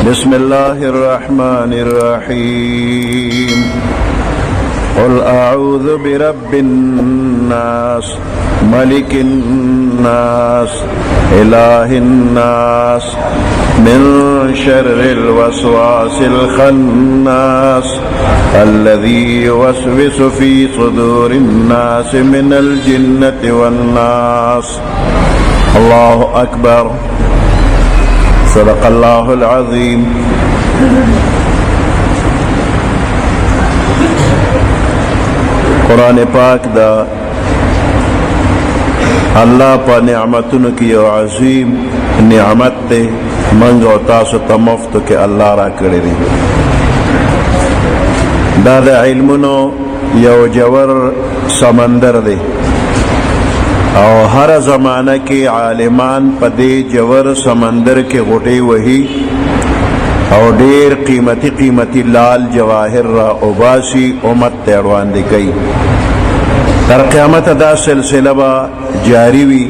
बिस्मिल्लाहिर्रहमानिर्रहीम। क़ुल अऊज़ु बिरब्बिन्नास मलिकिन्नास इलाहिन्नास मिन शर्रिल वस्वासिल खन्नास अल्लज़ी युवस्विसु फ़ी सुदूरिन्नास मिनल जिन्नति वन्नास। अल्लाहु अकबर। सदक़ल्लाहुल अज़ीम। कुरान पाक दा अल्लाह पा निअमतुन की अज़ीम निअमत ते मंग और तासु ता मुफ्त के अल्लाह रा करे दी। दा दा इल्मुनो यो जवर समंदर दे और हर ज़माना के आलिमान पदे जवर समंदर के गोटे वही और ढेर कीमती कीमती लाल जवाहिर रा उबासी उम्मत तेरवान दे गई। तर क़यामत दा सिलसिला बा जारी वी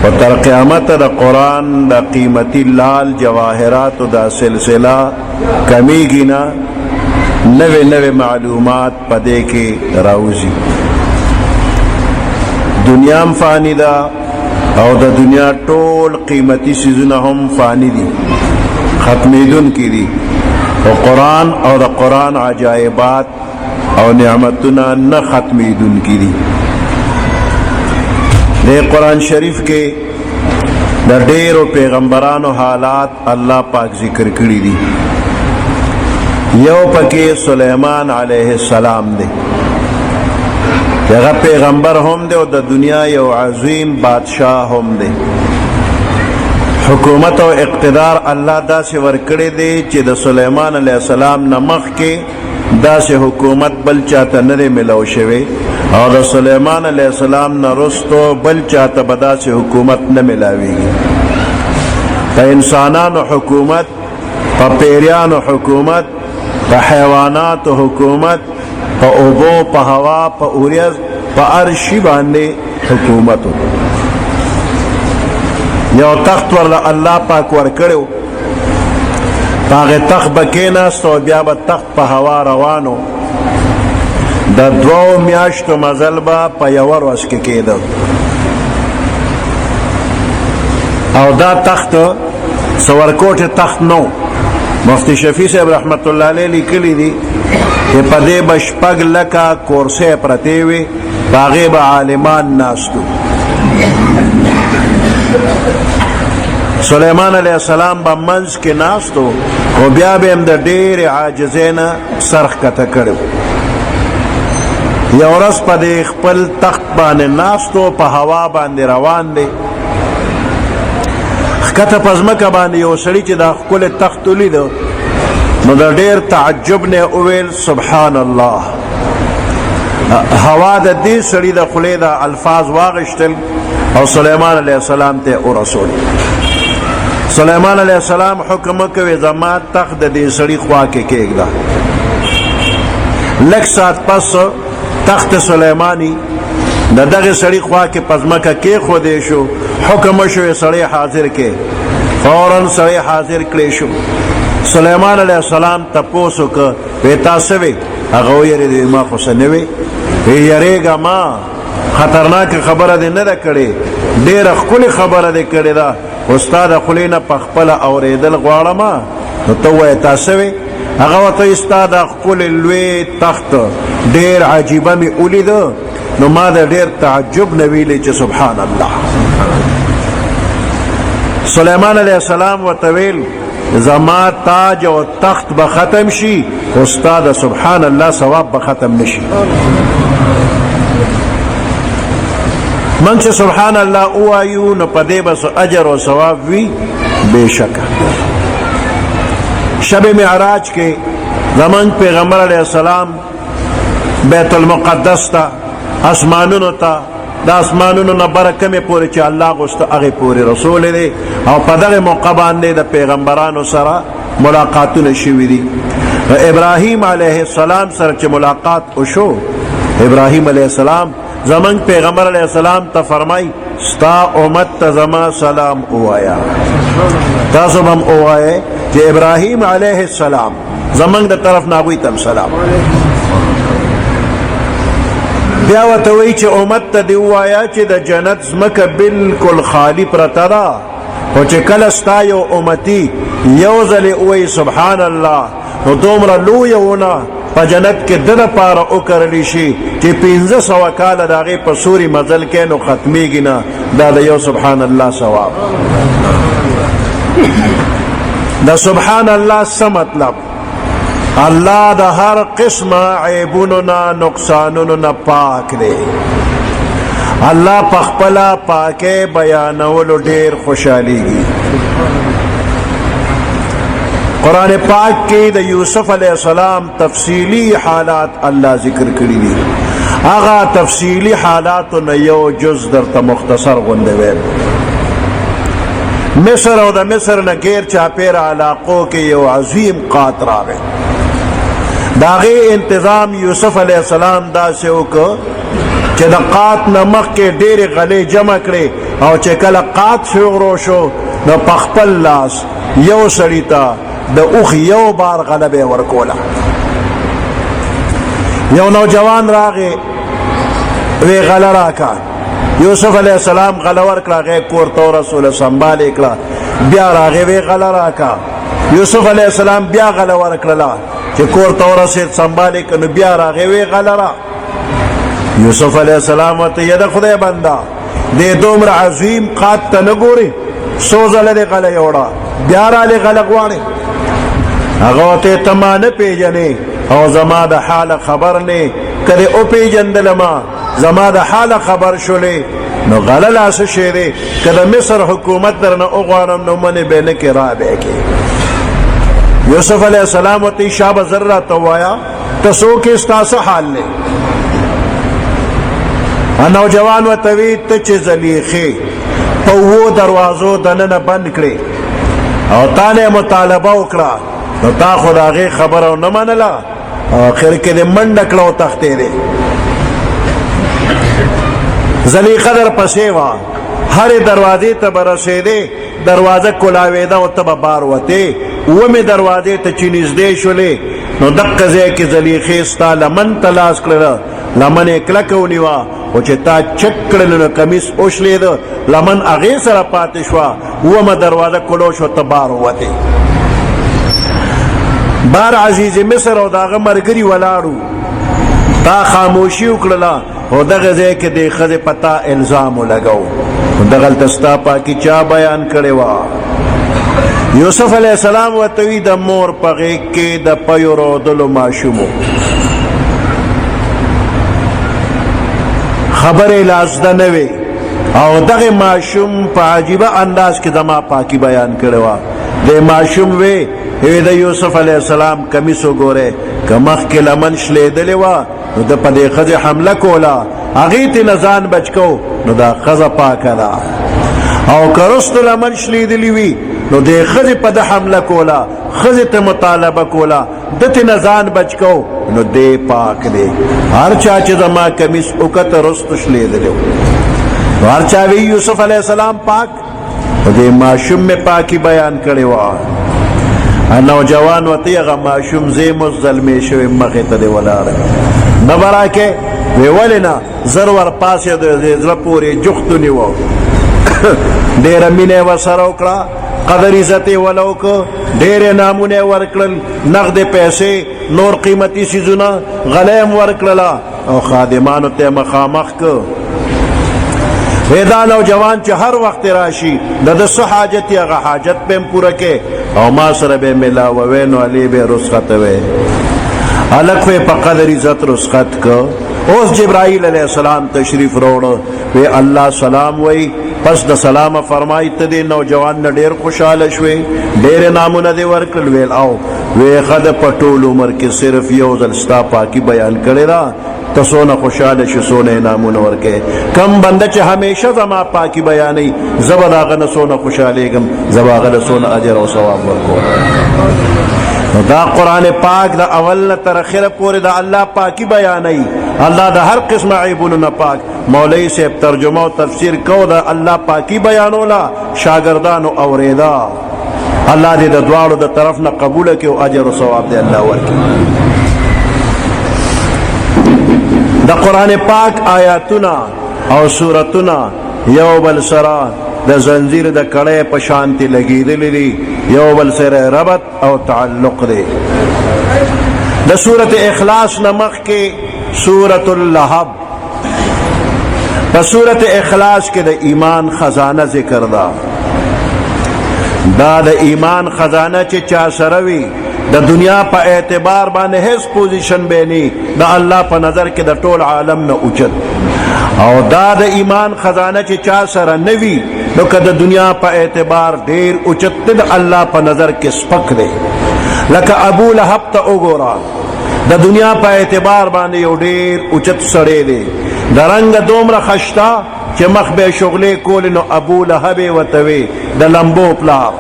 और तर क़यामत दा कुरान दा कीमती लाल जवाहिरात दा सिलसिला कमी गिना नवे नवे मालूमात पदे के राउजी। दुनिया में फानी दा और दा दुनिया टोल कीमती चीज़ों हम फानी दी खत्मीदुन की दी और कुरान और दा कुरान अजायबात और निअमतुना न खत्मीदुन की दी। दे कुरान शरीफ के दा ढेर पैगंबरान हालात अल्लाह पाक जिक्र करी दी। यो पके सुलेमान अलैहिस्सलाम दे जगह पैगंबर हम दे और द दुनिया यो अजीम बादशाह हम दे। हुकूमत और इक़्तिदार अल्लाह दा से वरकड़े दे चे द सुलेमान अलैहिस्सलाम नमख के दा से हुकूमत बल चाहता नरे मिलाओ शवे और द सुलेमान अलैहिस्सलाम न रुस्तो बल चाहता बदा से हुकूमत न मिलावेगी। प इंसानान हुकूमत, प पेरियान हुकूमत, प हैवानात हुकूमत, प ओबो, प हवा, प उरियज, प अर्शी बांधे हुकूमत। यो तख्त वाला अल्लाह पाक वर करो तागे तख्त बकेना सो ब्या ब तख्त प हवा रवानो द दो म्याश्त मजलबा प यवर वस के केदो और दा तख्त सवरकोट तख्त नो मुफ्ती शफी साहब रहमतुल्लाह अलैह लिखली दी कि पदे बशपग लका कोर्से प्रतेवे बागे ब आलिमान नास्तु। सुलेमान अलैहिस्सलाम बा मंज के नास्तो और ब्या बे हम द ढेर आजिज़ेना सरख कता करो। यौरस पदे खपल तख्त बाने नास्तो प हवा बांधे रवान दे कथा पज़मका बांधे यो सड़ी चे दा कुल तख्त लीदो नो द ढेर ताज्जुब ने उवेल सुबहान अल्लाह। हवा द दी सड़ी द खुले दा अल्फाज वागश्तल और सुलेमान अलैहिस्सलाम ते और रसूल सुलेमान अलैहिस्सलाम हुक्म के जमात तख्त दे सड़ी ख्वा के केगदा लग साथ पस तख्त सुलेमानी दगे सड़ी ख्वा के पज़मका के खोदे शो हुक्म शो सड़े हाजिर के फौरन सड़े हाजिर करे शो। सुलेमान अलैहिस्सलाम तपोसो क बेटा सवे अगोयरे दे मा खुसनवे यरेगा मां खतरनाक खबर दे न करे ढेर खुल खबर दे करे दा उस्ताद खुलेना पखपला और दल ग्वाड़मा तो तासवे अगवा तो उस्ताद खुल लुए तख्त ढेर अजीबा में उलिद नो मा ढेर ताज्जुब नबीले च सुभान अल्लाह। सुलेमान अलैहिस्सलाम व तवेल जमा ताज और तख्त ब खत्म शी उस्ताद सुभान अल्लाह सवाब ब खत्म नशी। मन से सुभान अल्लाह उआयू न पदे बस अजर और सवाब भी बेशक। शब मिअराज के ज़मान पैगंबर अलैहिस्सलाम बैतुल मुक़द्दस ता आसमानुन ता दा आसमानुन न बरके में पूरे च अल्लाह गुस्त अगे पूरे रसूल दे और पदगे मौका बांधे द पैगंबरान सरा मुलाकातुन शिवी दी। इब्राहिम अलैहिस्सलाम सर च मुलाकात उशो इब्राहिम अलैहिस्सलाम ज़मान पैगंबर अलैहिस्सलाम ता फरमाई ستا امت ته زما سلام اوایا. تاسو هم اوایئ چې ابراهیم علیه السلام زمونږ د طرف نه هغوی ته سلام. بیا ورته وایي چې امت ته دې ووایه چې د جنت ځمکه بالکل خالي پرته ده، خو چې کله ستا یو امتي یو ځلې ووایي سبحان الله، نو دومره لویه ونه په جنت کې د دپاره وکرلی شي چې 500 کاله د هغې په سوري مزل کې نو ختمیږي نه. دا د یو سبحان الله ثواب. د سبحان الله څه مطلب؟ الله د هر قسمه عیبونو نه نقصانونو نه پاک دی. الله په خپله پاکۍ بیانولو ډېر خوشحالیږي. قرآن پاک کې د یوسف علیہ السلام تفصیلی حالات الله ذکر کړي دي. هغه تفصیلی حالاتو نه یو جز درته مختصر غوندې ویل. مصر او د مصر نه غیر چاپیر علاقو کې یو عظیم قات راغی. د هغې انتظام یوسف علیہ السلام داسې وکړ چې د قات نه مخکې ډېرې غلې جمع کړې، او چې کله قات شروع شو نو په خپل لاس یو سړي ته د اوښ یو بار غله به یې ورکوله. یو نوجوان راغی وی غله راکه. یوسف علیہ السلام غله ورکړه، هغې کور ته ورسوله، سنبال یې کړه. بیا راغی وی غله راکه. یوسف علیہ السلام بیا غله ورکړله، چې کور ته ورسېد سنبال یې کړه. نو بیا راغی وی غله را. یوسف علیہ السلام ورته یې د خدای بنده دې دومره عظیم قات ته نه ګورې؟ څو ځله دې غله یوړه، بیا رالې غله غواړې؟ هغه ورته ته ما نه پېژنې او زما د حاله خبر نه، که دې وپېژندلمه زما د حاله خبر شولې نو غله لا څه شی دی؟ که د مصر حکومت درنه وغواړم نو منې به نه کې را به کې. یوسف علیہ السلام ورته شابه زر راته ووایه ته څوک یې، ستا څه حال دی؟ نوجوان ورته وی ته چې زلیخې په 7 دروازو دننه بند کړې او تا نه مطالبه وکړه، نو تا خو د هغې خبره ونه منله، او اخر کې دې منډه کړه او تښتېدې. زلیخه در پسې وه، هرې دروازې ته به رسېدې، دروازه کلاوېده او ته به بار وتې. 7مې دروازې ته چې نږدې شولې نو دقه ځای کې زلیخې ستا لمن ته لاس کړله، لمن یې کلکه ونیوه، او چې تا چک کړل نو کمیس وشلېده، لمن هغې سره پاتې شوه. 7مه دروازه کلو شو، ته بار ووتې. بار عزیز مصر او د هغه ملګري ولاړو، تا خاموشي وکړله، او دغه ځای کې دې ښځې په تا الزام ولګو. دغلته ستا پاکي چا بیان کړې وه؟ یوسف علیہ السلام ورته وی د مور په غېږ کې د پیو رودلو ماشوم و. خبرې لازده نه وې، او دغه ماشوم په عجیبه انداز کې زما پاکي بیان کړې وه. د ماشوم وی د یوسف علیہ السلام کمیس وګورئ، که مخکې لمن شلېدلې وه نو د په دې ښځې حمله کوله، هغې ته نه ځان بچ کو نو دا ښځه پاکه ده، او که رستو لمن شلېدلې وي نو دې ښځې په ده حمله کوله، ښځې ته مطالبه کوله، ده ته نه ځان بچ کو نو دې پاک دی. هر چا چې زما کمیس وکته رستو شلېدلی و، نو هر چا وی یوسف علیہ السلام پاک، او دې ماشوم مې پاکي بیان کړې وه. نوجوان ورته هغه ماشوم زه مو ظلمې شوی مخې ته دی ولاړ، نه به راکې؟ وی ولې نه؟ زر ورپاسېد، زړه پورې جوخت ونیوه، ډېره مینه یې ورسره وکړه، قدر عزت یې وله وکړه، ډېرې نامونه یې ورکړل، نغدې پیسې، نور قیمتي څیزونه، غله یې ورکړله، او خادمانو ته یې مخامخ کړ. دا نوجوان چې هر وخت راشي د ده څه حاجت یې هغه حاجت به هم پوره کې، او ما سره به یې میلاووی، نو علي به یې رخصتوی. هلک خو یې په قدر عزت رخصت که. اوس جبرائیل علیہ السلام تشریف راوړه، وی الله سلام وی. پس د سلامه فرمایي ته دې نوجوان نه ډېر خوشحاله شوې، ډېرې نامونه دې ورکړل. ویل او وی ښه په ټول عمر کې صرف یو ځل ستا پاکي بیان کړې ده، ته څونه خوشحاله شې، څونه انعامونه ورکې. کم بنده چې همیشه زما پاکي بیانوي، زه به د هغه نه څونه خوشحالېږم، زه به هغه له څونه اجر او ثواب ورکوم. دا قرآن پاک د اول نه تر اخره پورې د الله پاکي بیانوي، اللہ دا ہر قسم عیبونو نا پاک. مولوی صاحب ترجمہ و تفسیر کو دا اللہ پاکی بیانولا شاگردانو اوریدا. اللہ دے دا دوارو دا طرف نا قبول کی و اجر و ثواب دے اللہ ورکی. دا قرآن پاک آیاتنا او سورتنا یو بل سرا دا زنزیر دا کڑے پشانتی لگی دلی دی یو بل سر ربط او تعلق دے. دا سورت اخلاص نمخ کے سورت اللہب. دا سورت اخلاص کے دا ایمان خزانہ ذکر دا. دا ایمان خزانہ چی چا سروی دا دنیا پا اعتبار بانے حیث پوزیشن بینی دا اللہ پا نظر کے دا طول عالم نا اچت. او دا ایمان خزانہ چی چا سر نوی نو کہ دا دنیا پا اعتبار دیر اچت دا اللہ پا نظر کے سپک دے. لکہ ابو لہب تا اگورا دا دنیا پا اعتبار بانے یو دیر اچت سڑے دے. دا رنگ دومرا خشتا چی مخ بے شغلے کولی نو ابو لہب و توی دا لمبو پلار.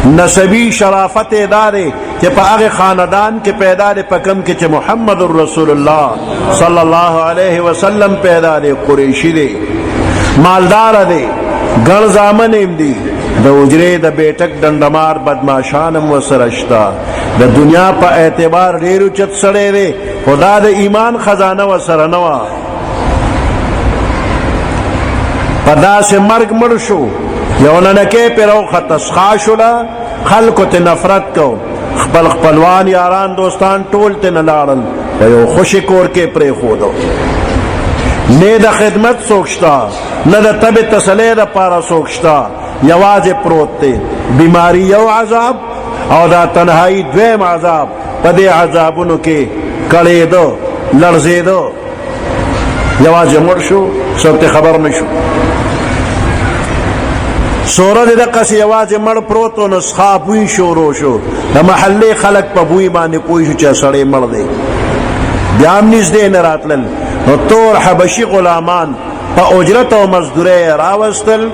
نسبی شرافت دارے کہ پا اغی خاندان کے پیدا دے پکم کے چھ محمد الرسول اللہ صلی اللہ علیہ وسلم پیدا دے. قریشی دے مالدار دے گن زامنیم دی دا اجرے دا بیٹک ڈنڈمار بدماشانم و سرشتا. دا دنیا پا اعتبار ریرو چت سڑے دے خدا دا ایمان خزانہ و سرنوا. پدا سے مرگ مرشو یوننکے پر او خطسخاشولا خلقو تے نفرت کو خپل خپلوان یاران دوستان ټول تے نلارل و یو خوشی کور کے پرے خودو. نے دا خدمت سوکشتا نہ دا طب تسلے دا پارا سوکشتا یواز پروت تے. بیماری یو عذاب او دا تنہائی دویم عذاب. پدے عذابونو کے کڑے دو لرزے دو یواز مرشو سب تے خبر نشو. سورت دقا سی یواز مڑ پروتو نسخا بوئی شورو شو دا محلے خلق پا بوئی بانے پوئی شو چا سڑے مڑ دے. بیام نیز دے نراتلل نو تور حبشی غلامان پا اجرت و مزدورے راوستل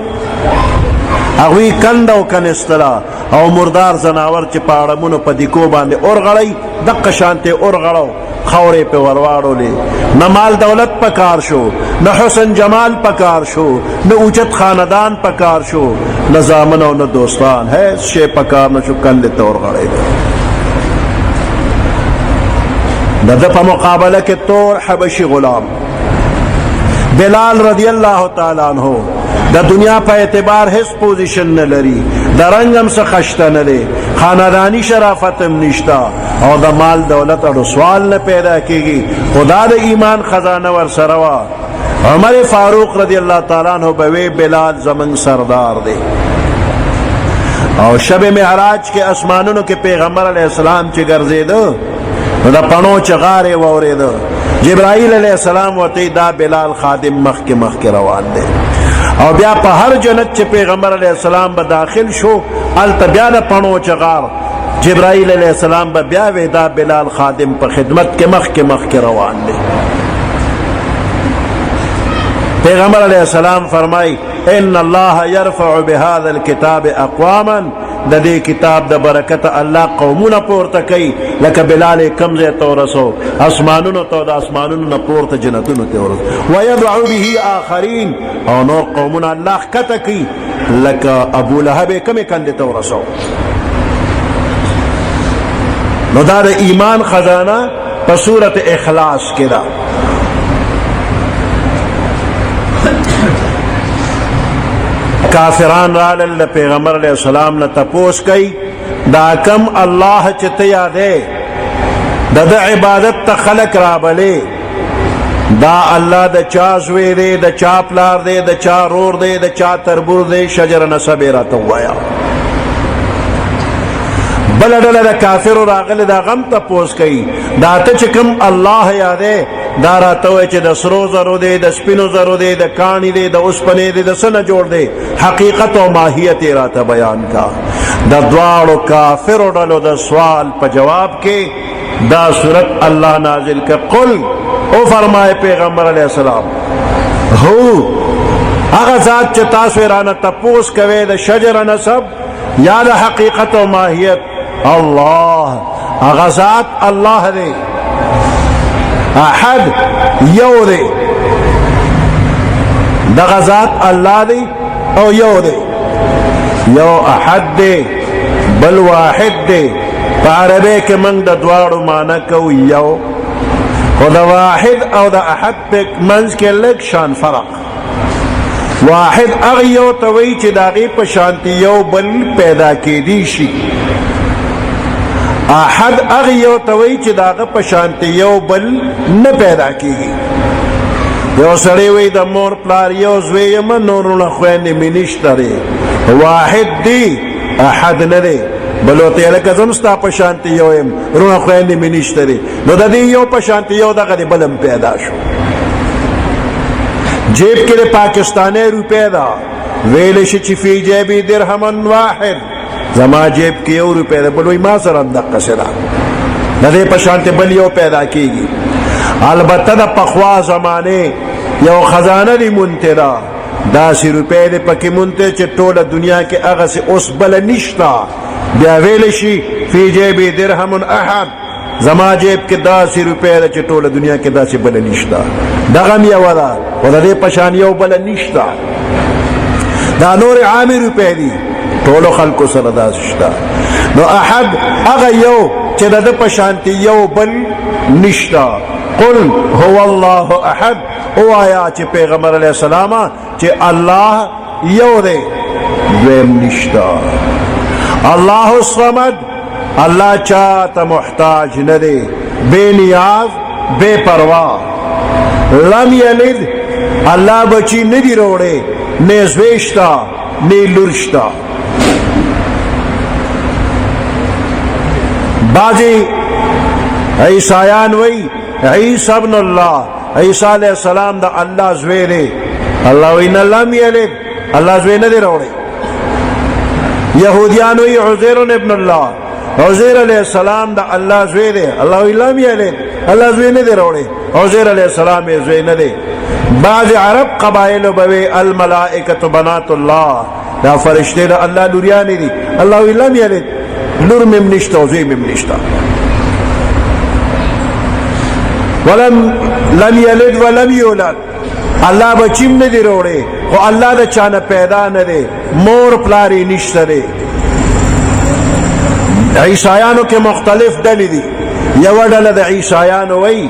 اغوی کند و کنستلا او مردار زناور چی پاڑمونو پا دیکو باندے ارغڑی دقا شانتے ارغڑو خورے پہ ورواڑو لے. نہ مال دولت پکار شو نہ حسن جمال پکار شو نہ اوچت خاندان پکار شو نہ زامن و نہ دوستان ہے شے پکار نہ شو کندے تور غڑے دے. نہ دپا مقابلہ کے طور حبشی غلام بلال رضی اللہ تعالیٰ عنہ دا دنیا پا اعتبار حس پوزیشن نہ لری دا رنگم سے خشتا نہ لے خاندانی شرافتم نشتا اور دا مال دولت اور سوال نہ پیدا کی گی. خدا دا ایمان خزانہ ور سروا. عمر فاروق رضی اللہ تعالیٰ عنہ بوے بلال زمن سردار دے. اور شب معراج کے اسمانونو کے پیغمبر علیہ السلام چی گرزے دو دا پنو چغارے وورے دو. جبرائیل علیہ السلام وطی دا بلال خادم مخ کے روان دے. اور بیا پا ہر جنت چی پیغمبر علیہ السلام با داخل شو التا بیا دا پنو چغار جبرائیل علیہ السلام با بیا ویدا بلال خادم پا خدمت کے مخ کے روان دے. پیغمبر علیہ السلام فرمائی ان اللہ یرفع بهذا الكتاب اقواما دا دے کتاب دا برکت اللہ قومون پورتا کئی لکا بلال کمزے تورسو اسمانون تو دا اسمانون پورتا جنتون تورسو ویدعو به آخرین اور نور قومون اللہ کتا کی لکا ابو لہب کمی کندے تورسو. نو دا ایمان خزانہ پا صورت اخلاص کے دا. کافران رالل پیغمبر علیہ السلام نے تپوس کئی دا کم اللہ چتیا دے دا عبادت تا خلق رابلے دا اللہ دا چا زوے دے دا چا پلار دے دا چا رور دے دا چا تربور دے شجر نسبے را توایا. بلڈل دا کافر راغل دا غم تپوس کئی دا تا چکم اللہ یادے دا راتوے چی دا سرو زرو دے دا سپینو زرو دے دا کانی دے دا اسپنے دے دا سن جوڑ دے حقیقت و ماہیت راتا بیان کا. دا دوارو کافر ڈلو دا سوال پا جواب کے دا صورت اللہ نازل کا. قل او فرمائے پیغمبر علیہ السلام ہو اگا ذات چی تاسویرانا تپوس کوے دا شجر نسب یا دا حقیقت و ماہیت اللہ اغا ذات اللہ دے احد یو دی دغه ذات الله دی او یو دی یو احد دی بل واحد دی په عربی کې موږ د دواړو معنی کوو یو خو د واحد او د احد په منځ کې لږ شان فرق واحد هغه یو ته وایي چې د هغې په شانتي یو بل پیدا کیدی شي احد هغه یو ته وایي چې د هغه په شانتي یو بل نه پیدا کیږي یو سړی وایي د مور پلار یو زوی یم نور وروڼه خویندې مې نشته دی واحد دی احد نه دی بل ورته یې لکه زه هم ستا په شانتي یو یم وروڼه خویندې مې نشته دی نو د دې یو په شانتي یو دغه دی بل هم پیدا شو جیب کې د پاکستانی روپۍ ده ویلی شي چې فی جیبي درهم واحد زما جیب کې یو روپۍ ده بل وایي ما سره هم دقسې ده د دې په شانتې بل یو پیدا کېږي البته د پخوا زمانې یو خزانه دی مونتې ده داسې روپۍ دی پکې مونتې چې ټوله دنیا کې هغسې اوس بله نشته بیا ویلی شي فی جیبي درهم احد زما جیب کې داسې روپۍ ده چې ټوله دنیا کې داسې بله نشته دغه هم یوه ده خو د دې په شان یو بله نشته دا نورې عامې روپۍ دي ټولو خلکو سره داسې شته نو احد هغه یو چې د ده په شانتي یو بل نشته قل هو الله احد ووایه چې پیغمبر علیه السلام چې الله یو دی دویم نشته الله الصمد الله چاته محتاج نه دی بے نیاز بے پروا لم یلد الله بچی نه دی روړی نه زوی شته نه لور شته بعضې عیسایان وی عیسی ابن الله عیسی علیہ السلام د الله زوی دی الله وی نه لم یلد الله زوی نه دی روړی یهودیان وی عزیر ابن الله عزیر علیہ السلام دا اللہ زوی دے اللہ لم یلد اللہ زوی نه دی روڑی عزیر علیہ السلام زوی نه دی بعض عرب قبائل بوی الملائکت بنات اللہ دا فرشتے دا اللہ لوریانی دی اللہ لم یلد لور مم نشتا زوی مم نشتا لم یلد ولم یولد اللہ بچیم نه دی روڑی خو اللہ دا چانا پیدا نه دی مور پلاری نشتا دی عیسایانو کې مختلف ډلې دي یوه ډله د عیسایانو وایي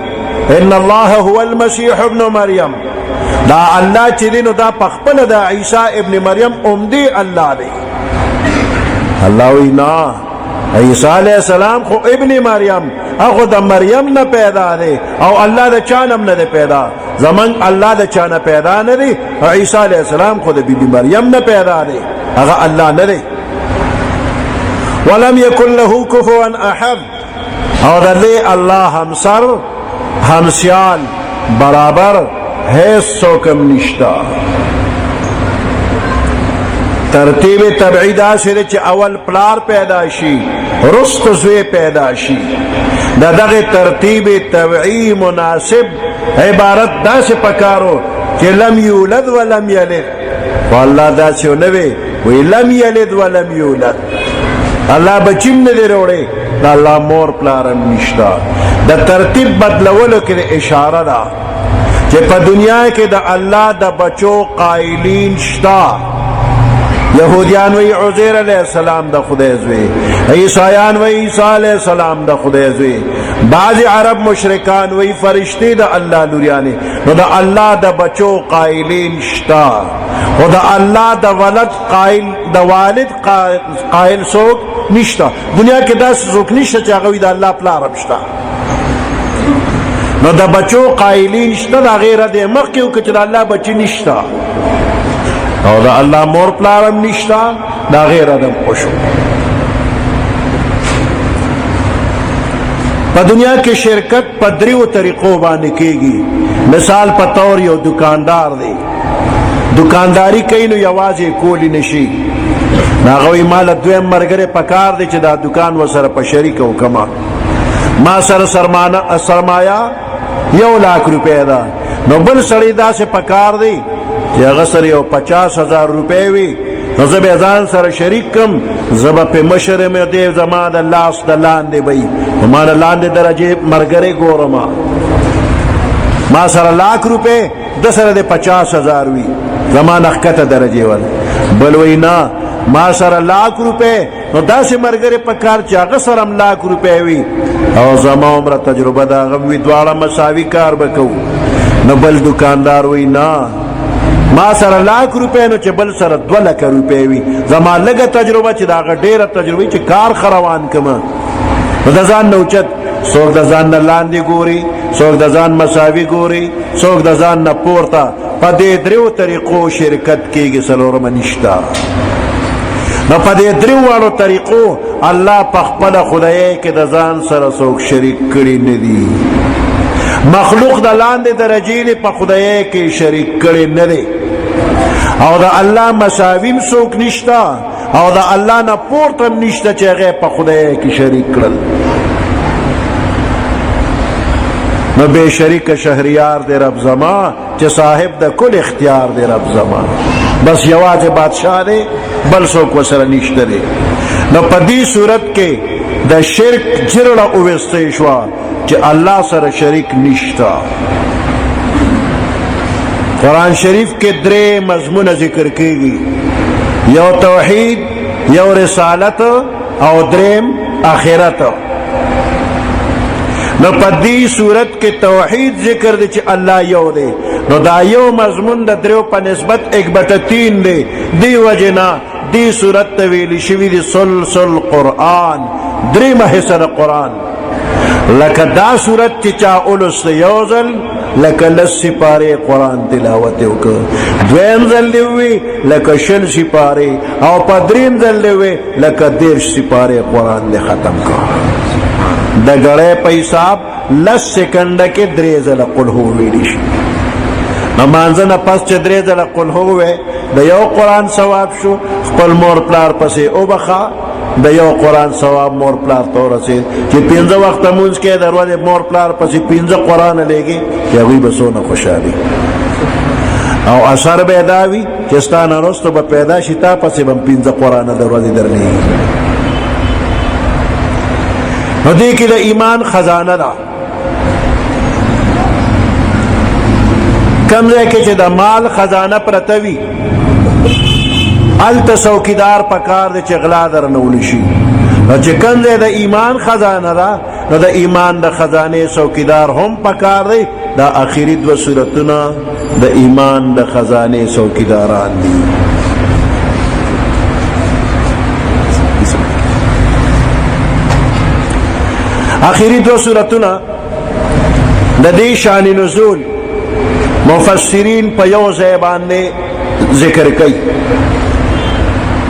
ان الله هو المسیح ابن مریم دا الله چې دی نو دا پخپله د عیسی ابن مریم عمدې الله دی الله وایي نه عیسی علیه السلام خو ابن مریم هغه د مریم نه پیدا دی او الله د چا نه نه دی پیدا زمونږ الله د چا نه پیدا نه دی عیسی علیه السلام خو د بیبي مریم نه پیدا دی هغه الله نه دی ولم يكن له كفوا احد او د دې الله همسر همسیال برابر هیڅ څوک هم نشته ترتیب طبعی داسې دی چې اول پلار پیدا شي وروسته زوی پیدا شي د دغه ترتیب طبعی مناسب عبارت داسې پکارو چې لم یولد ولم یلد والله داسې نه وی لم یلد ولم یولد الله بچیم نه دی روړی د الله مور پلار هم نشته د ترتیب بدلولو کې اشاره ده چې په دنیا کې د الله د بچو قائلین شته یهودیان وی عزیر علیہ السلام د خدای زوی عیسایان وی عیسی علیہ السلام د خدای زوی بعض عرب مشرکان وی فرشتي د الله لوریانی نو د الله د بچو قائلین شته او د الله د ولد قائل د والد قائل څوک نشته دنیا کې داسې څوک نشته چې هغه وي د الله پلار هم شته نو د بچو قائلین شته د غیره د مخکې وکړه چې د الله بچي نشته او د الله مور پلار هم نشته د غیره د خوشو په دنیا کې شرکت په دریو طریقو باندې کېږي مثال په طور یو دکاندار دی دکانداری کوي نو یوازې کولی نشي هغه وایي ما له دویم ملګری پکار دی چې دا دکان ورسره په شریکه وکړمه ما سره سرمایه 1,00,000 روپۍ ده نو بل سړی داسې پکار دی چې هغه سره یو 50,000 روپۍ وي نو زه به ځان سره شریک کم زه به پې مشر یم دی زما د لاس د لاندې به وي ما د لاندې درجې ملګری ګورم ما سره ₹1,00,000 د سره د 50,000 وي زما نخکته درجه ول بل وی نه ما سره ₹1,00,000 نو داسې مرګره په کار چې هغه سره ₹1,00,000 وي او زما عمره تجربه دا غو وی دواړه مساوي کار وکړو نو بل دکاندار وی نه ما سره ₹1,00,000 نو چې بل سره ₹2,00,000 وي زما لږه تجربه چې دا ډیره تجربه چې کار خروان کما نو د ځان نوچت څوک د ځان نه لاندې ګوري څوک د ځان مساوي ګوري څوک د ځان نه پورته په دې دریو طریقو شرکت کېږي څلورمه نشته نو په دې دریو واړو طریقو الله په خپله خدایۍ کې د ځان سره څوک شریک کړي نه دي مخلوق د لاندې درجې په خدایۍ کې شریک کړي نه دي او د الله مساویم څوک نشته او د الله نه پورته نشته چې هغه په خدایۍ کې شریک کړل نو بے شریک شهریار دی رب زما چې صاحب د کل اختیار دی رب زما بس یوازې بادشاہ دی بل څوک وسره نشته دی نو په دې صورت کې د شرک جرړه اوسته شو چې الله سره شریک نشته قرآن شریف کې درې مضمون ذکر کیږي یو توحید یو رسالت او دریم آخرت نو په دې صورت کې توحید ذکر دی چې الله یو دی نو دا یو مضمون د دریو په نسبت 1/3 دی دی وجنا دی صورت ته ویل شوی دی سلسل قرآن دریمه حصہ د قرآن لکه دا صورت چې چا اولس یوزل لکه لس سپاره قرآن تلاوت وکړه دویم ځل دی وی لکه شل سپاره او په دریم ځل دی وی لکه 10 سپاره قرآن دې ختم کړ د غړې په حساب 10 سکند کې 3 ځله قل هو ویل شي امانځنه پس چې 3 ځله قل هو وې د یو قرآن ثواب شو خپل مور پلار پسې او بخا د یو قرآن ثواب مور پلار ته ورسید چې 15 وخت مونږ کې دروازه مور پلار پسې 15 قرآن لګي چې هغه به سونه خوشالي او اثر به داوي چې ستانه وروسته به پیدا شي تا پسې به 15 قرآن دروازه درلې نو دې کې د ایمان خزانه ده کم ځای کې چې د مال خزانه پرته وي هلته څوکیدار پکار دی چې غلا درنه ونشي نو چې کوم ځای د ایمان خزانه ده نو د ایمان د خزانې څوکیدار هم پکار دی دا آخري 2 سورتونه د ایمان د خزانې څوکیداران دي آخري 2 سورتونه د دې شان نزول مفسرین په یو ځای باندې ذکر کوي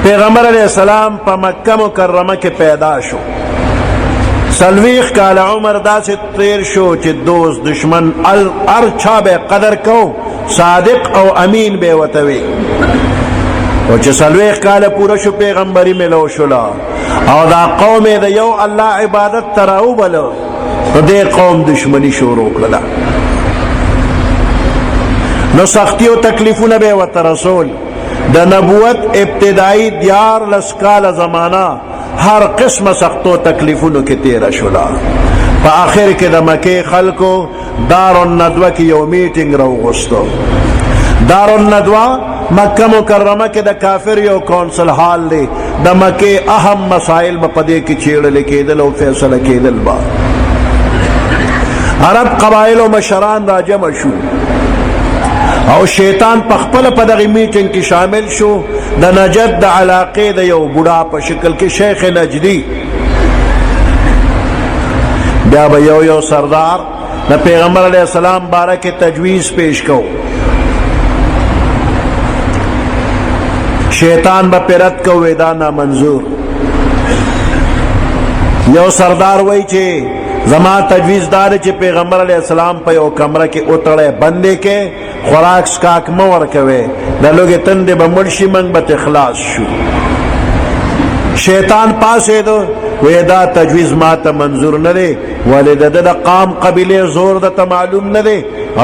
پیغمبر علیہ السلام په مکه مکرمه کې پیدا شو 40 کال عمر داسې تیر شو چې دوست دشمن ارچا به قدر کو صادق او امین به وتوي او چې 40 کال پوره شو پیغمبري ملو شولا او دا قوم د یو الله عبادت تراو بلو دې قوم دشمنی شروع کړه نو سختی او تکلیفونه به وت رسول د نبوت ابتدائی 14 کال زمانہ هر قسم سختو تکلیفونو کې تیر شولا په آخر کې د مکه خلکو دار الندوه کې یو میټینګ راوغوستو دار الندوه مکه مکرمه کې د کافر یو کونسل حال دی د مکه اهم مسائل په پدې کې چیړل کېدل او فیصله کېدل با عرب قبایل او مشران راجم شو او شیطان په خپل په دغه میټینګ کې شامل شو د نجد د علاقې د یو بوډا په شکل کې شیخ نجدی بیا به یو سردار د پیغمبر علیہ السلام بارکه تجویز پیش کو شیطان به پرد کو ودا نا منظور یو سردار وای چې زما تجویز دار چې پیغمبر علیہ السلام په یو کمره کې اوتړې بندې کې خوراک سکاک مو ورکوي د لوګي تندې به مرشي منګ به اخلاص شو شیطان پاسې دو ودا تجویز ما ته منظور نه دی ولید د قام قبیله زور د ته معلوم نه دی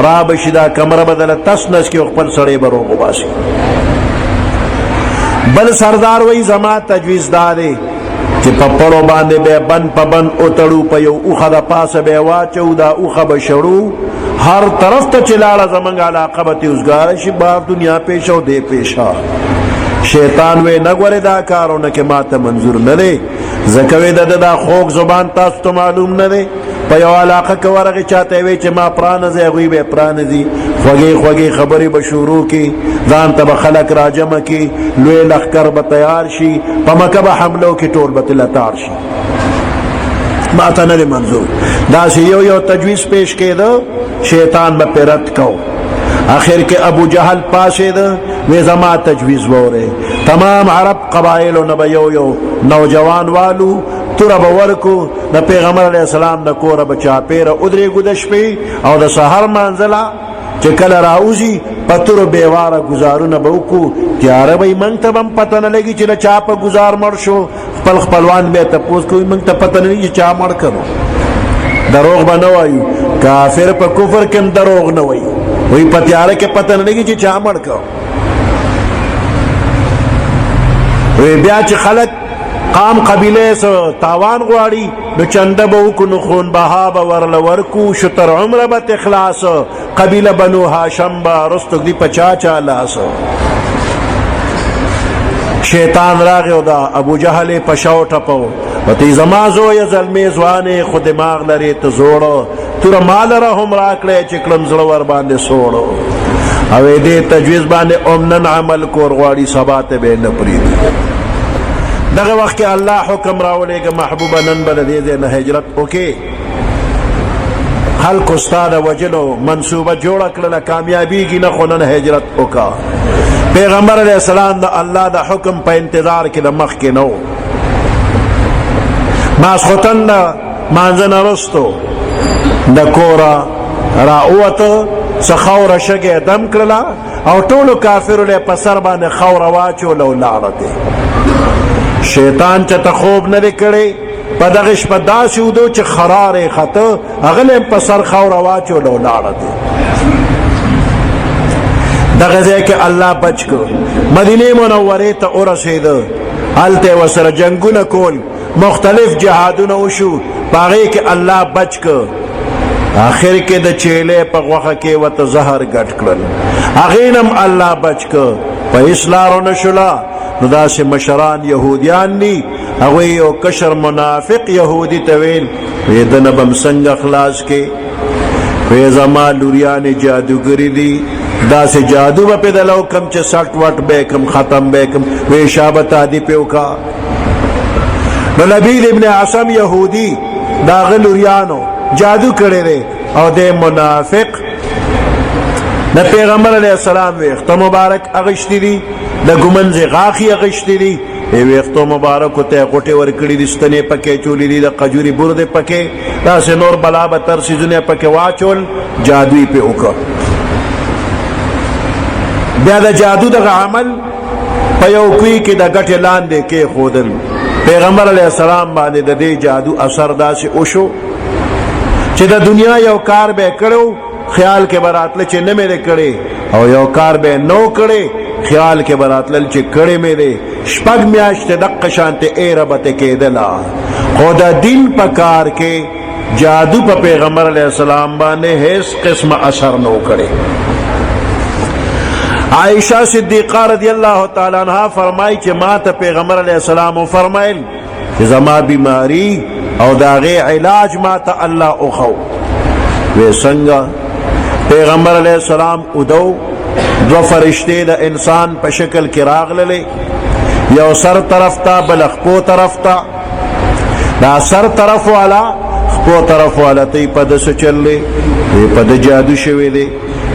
را بشدا کمره بدل تسنس کې خپل سړی بروغ باسي بل سردار وای زما تجویز داري چې په پړو باندې به بن په بن اوتړو په یو اوخه د پاسه به واچو دا اوخه به شړو هر طرف ته چې لاړه زمونږ علاقه به تیوزګاره شي بار دنیا پیش او دې پیشه شیطان وی نه ګورې دا کارونه کې ما ته منظور نه دی ځکه وی د دا خوږ زبان تاسو ته معلوم نه دی په یو علاقه کې ورغې چاته وی چې ما پرانځي هغوی به پرانځي خوږې خوږې خبرې به شروع کړي ځان ته به خلک راجمع کړي لوی لښکر به تیار شي په مکه به حمله وکړي ټول به تله تار شي ما ته نه دی منظور داسې یو تجویز پیش کېده شیطان به پې رد کو آخر کې ابو جهل پاسېده وی زما تجویز وورې تمام عرب قبایلو نه به یو نوجوان والو توره به ورکو د پیغمبر علیه السلام د کوره به چاپېره ودرېږو د شپې او د سهار مانځله چې کله راوځي په تورو بېواره ګزارونه به وکړو تیاره به یې موږ ته به هم پته نه لګي چې د چا په ګزار مړ شو خپل خپلوان به یې تپوس کوي موږ ته پته نه لګي چې چا مړ کړو دروغ به نه وایو کافر په کفر کې هم دروغ نه وایي وی په تیاره کې پته نه لګي چې چا مړ کړو وی بیا چې خلک قام قبیله سو تاوان غواړي نو چنده به وکړو نو خون بها به ورله ورکو شتر عمره به تخلاص قبیله بنو هاشم به رستګدي په چا لاس شیطان راغی او دا ابو جهل په شاو ټپو وتی زما زویه زلمې ځوانې خو دماغ لرې ته زوړه توره مال را هم راکړی چې کړم زړه ور باندې سوړو او دې تجویز باندې امنن عمل کور غواړي سبا ته به نه پرېږدي دغه وخت کې الله حکم راولېږه محبوبه نن به د دې ځای نه هجرت وکړې خلکو ستا د وجلو منصوبه جوړه کړله کامیابېږي نه خو نن هجرت وکړه پیغمبر علیه السلام د الله د حکم په انتظار کې د مخکې نه و ماسخوتن د مانځه نه وروستو د کوره راووته څه خاوره شګې دم کړله او ټولو کافرو له په سر باندې خاوره واچوله او لاړه دی شیطان چې ته خوب نه دی کړی په دغه شپه داسې ودو چې خرار یې خته هغه له په سر خاوره واچوله او لاړه دی دغه ځای کې الله بچ کړ مدینې منورې ته ورسېده هلته یې ورسره جنګونه کول مختلف جهادونه وشو په هغې کې الله بچ کړ آخر کې د چیلې په غوښه کې ورته زهر ګډ کړل هغې نه هم الله بچ کړ په هېڅ لارو نه شوله نو داسې مشران یهودیان دي هغوی یو کشر منافق یهودي ته ویل وی ده نه به م څنګه خلاص کې وی زما لوریانې جادوګري دي داسې جادو به پې دله وکړم چې سټ وټ به کم ختم به کم وی شابه تادي پې وکړه نو لبید ابن عصم یهودي د هغه لوریانو جادو کړی دی او د منافق د پیغمبر علیه السلام ویښته مبارک اغشتي دي د ګمنځې غاښې اغشتي دي ویښتو مبارکو ته یې غوټې ورکړي دي ستنې پکې چولې دي د قجوري بردې پکې داسې نور بلا بتر څیزونه پکې واچول جادو یې پې وکړ بیا د جادو دغه عمل په یو کوی کې د ګټې لاندې کېښودل پیغمبر علیه السلام باندې د دې جادو اثر داسې وشو چې د دنیا یو کار به کړو خیال کې به راتله چې نه مې دی کړی او یو کار به نو کړی خیال کې به راتلل چې کړی مې دی شپږ میاشتې دقه شانتې ایره به ته کېدله خو د دین په کار کې جادو په پیغمبر علیه السلام باندې هیڅ قسم اثر نو کړی عائشہ صدیقہ رضی اللہ تعالی عنہ فرمائی چې ما ته پیغمبر علیہ السلام فرمایل چې زما بیماری او داغه علاج ما ته الله اوخو وې څنګه پیغمبر علیہ السلام ودو دو فرشتے د انسان په شکل کې راغللې یو سر طرف ته بل خپو طرف ته دا سر طرف والا خپو طرف والا ته په دسه چلې په د جادو شوی دی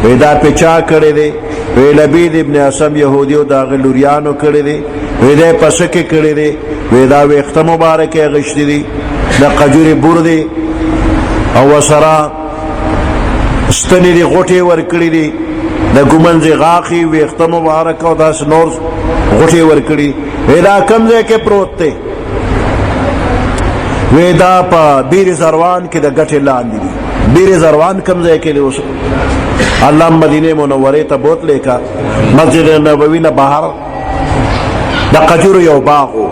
وې دا په چا کړی دی وی لبید ابن عصم یهودیو دا غلوریانو کړی دی وی دا پسکه کړی دی وی دا ویښته مبارکه غشتي دي د قجوري بردې او وسره ستنې دي غوټې ورکړي دي د ګومنځې غاښې ویښته مبارکه او داسې نور غوټې ورکړي وی دا کوم ځای کې پروت دی وی دا په بیر زروان کې د ګټې لاندې دي بیر زروان کوم ځای کې دی اوس اللہ مدینه منوره ته بوتلې کا مسجد نبوي نه بهر د قجورو یو باغو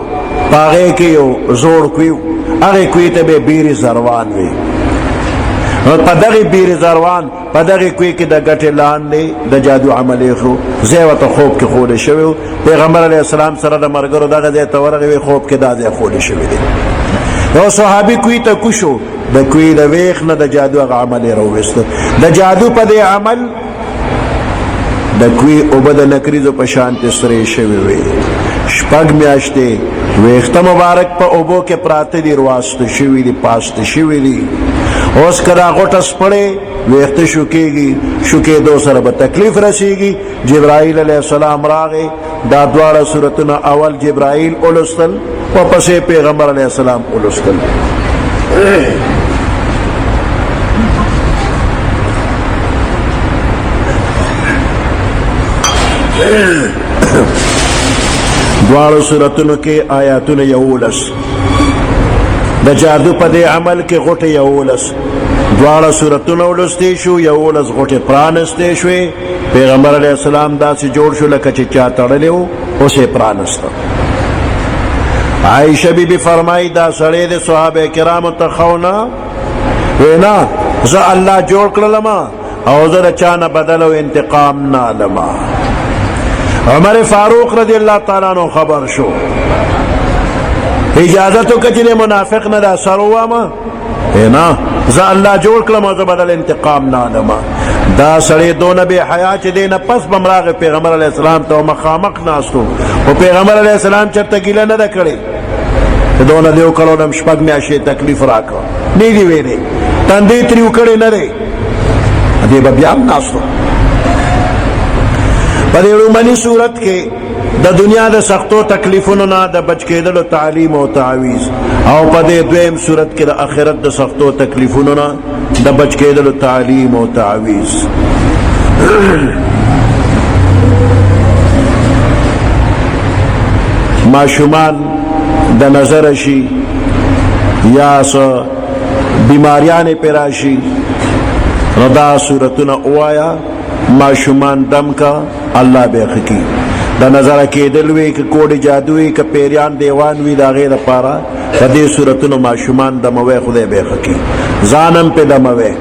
هغې کې یو زوړ کوی هغې کوی ته به بیر زروان وي په دغه بیر زروان په دغه کوی کې د ګټې لاندې د جادو عملی خو ځای ورته خوب کې ښودی شوی و. پیغمبر علیه السلام سره د ملګرو دغه ځای ته ورغی خوب کې دا ځای ښودی شوی دی. یو صحابي کوی ته کوشو د کوی د ویښ نه د جادو هغه عمل یې راوویسته. د جادو په دې عمل د کوی اوبه د نکریزو په شانتې سرې شوې وې. 6 میاشتې ویښته مبارک په اوبو کې پراته دي، رواسته شوي دي، پاسته شوي دي. اوس که دا غوټه سپړې ویښته شوکېږي، شوکېدو سره به تکلیف رسېږي. جبرائیل علیه السلام راغی، دا دواړه صورتونه اول جبرائیل ولوستل ورپسې پیغمبر علیه السلام ولوستل. دواړو صورتونو کې آیاتونه 11 د جادو په دې عمل کې غوټې 11 دواړه صورتونه ولوستې شو، 11 غوټې پرانستې شوې. پیغمبر علیه السلام داسې جوړ شو لکه چې چا تړلی و، اوس یې پرانسته. عائشہ بی بی فرمائی دا سړی د صحابه کرامو ته خونه وینا زه الله جوړ کړلما او زه د چا نه بدل او انتقام نه علما. عمر فاروق رضی اللہ تعالیٰ عنہ خبر شو، اجازتو کچنے منافق نه دا سر واما اینا زه الله جوړ کړم او زه بدل انتقام نه علما. دا سړی دونه بے حیا چې دی نه پس بمراغ پیغمبر علیه السلام ته مخامخ ناستو او پیغمبر علیه السلام چرته ګیله نه ده کړې. دونه دیو کلو نم 6 میاشتې تکلیف راکړه نه دی ویلې، تندې تریو کړې نه دی، دې به بیا هم ناستو. په دې لومړني صورت کې د دنیا د سختو تکلیفونو نه د بچ کېدلو تعلیم او تعویض، او په دې دویم صورت کې د آخرت د سختو تکلیفونو نه د بچ کېدلو تعلیم او تعویض. ماشومان د نظر شي یا بیماریان پې راشي نو دا صورتونه اوایا، ماشومان دم کا الله به خکی. د نظر کېدل وي که کوډ جادو وي که پیریان دیوان وي د هغې دپاره په دې صورتونو ماشومان دموی خدای به خکی، ځانم پې دموی.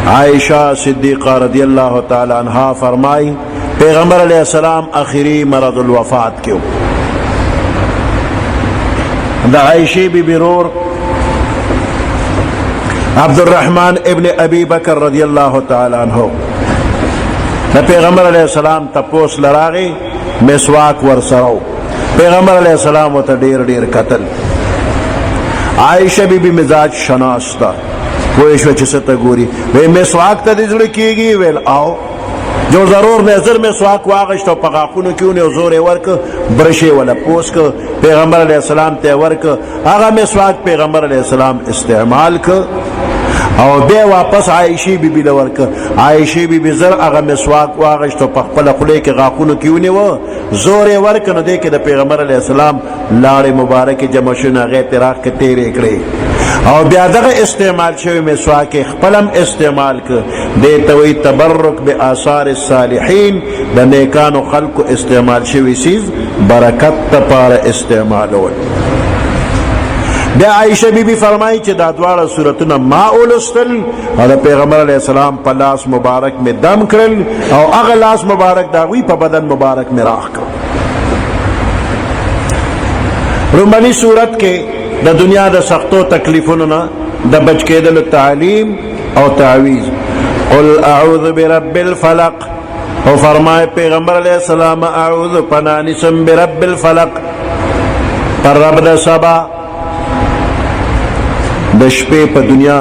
عائشہ صدیقہ رضی اللہ تعالی عنہ فرمائی پیغمبر علیہ السلام آخری مرض الوفات کیوں دا عائشہ بی بیرور عبد الرحمن ابن ابی بکر رضی اللہ تعالی عنہ دا پیغمبر علیہ السلام تپوس لراغی مسواک ورسرو. پیغمبر علیہ السلام و تا دیر دیر قتل. عائشہ بی بی مزاج شناستا پویشو چی ستا گوری وی مسواک تا دیزڑی کیگی ویل آو جو ضرور نظر مسواک واغشتا پغاقونو کیونی زور ورک برشی ولا پوس که پیغمبر علیہ السلام تے ورک آغا مسواک پیغمبر علیہ السلام استعمال که او بیا واپس عائشی بی بی لورک. عائشی بی بی زر اغا مسواک واغشتو پخپل خلی که غاقونو کیونی و زور ورک نو دے که دا پیغمبر علیہ السلام لار مبارک جمشن اغی تراخ که تیرے کڑی او بیا دغه استعمال شوی مسواک خپلم استعمال که دیتوی تبرک بی آثار الصالحین دا نیکانو خلق استعمال شوی سیز برکت تا پار استعمال ہوئی. بیا عائشہ بی بی فرمائی چې دا دواړه صورتونه ما اولستل او د پیغمبر علیہ السلام په لاس مبارک میں دم کرل او هغه لاس مبارک داوی په بدن مبارک میں راخ کر. رومنی صورت کې د دنیا د سختو تکلیفونو نه د بچ کېدلو تعلیم او تعویض. قل اعوذ برب الفلق او فرمائے پیغمبر علیہ السلام اعوذ پنانسم برب الفلق پر رب د سبا د شپې په دنیا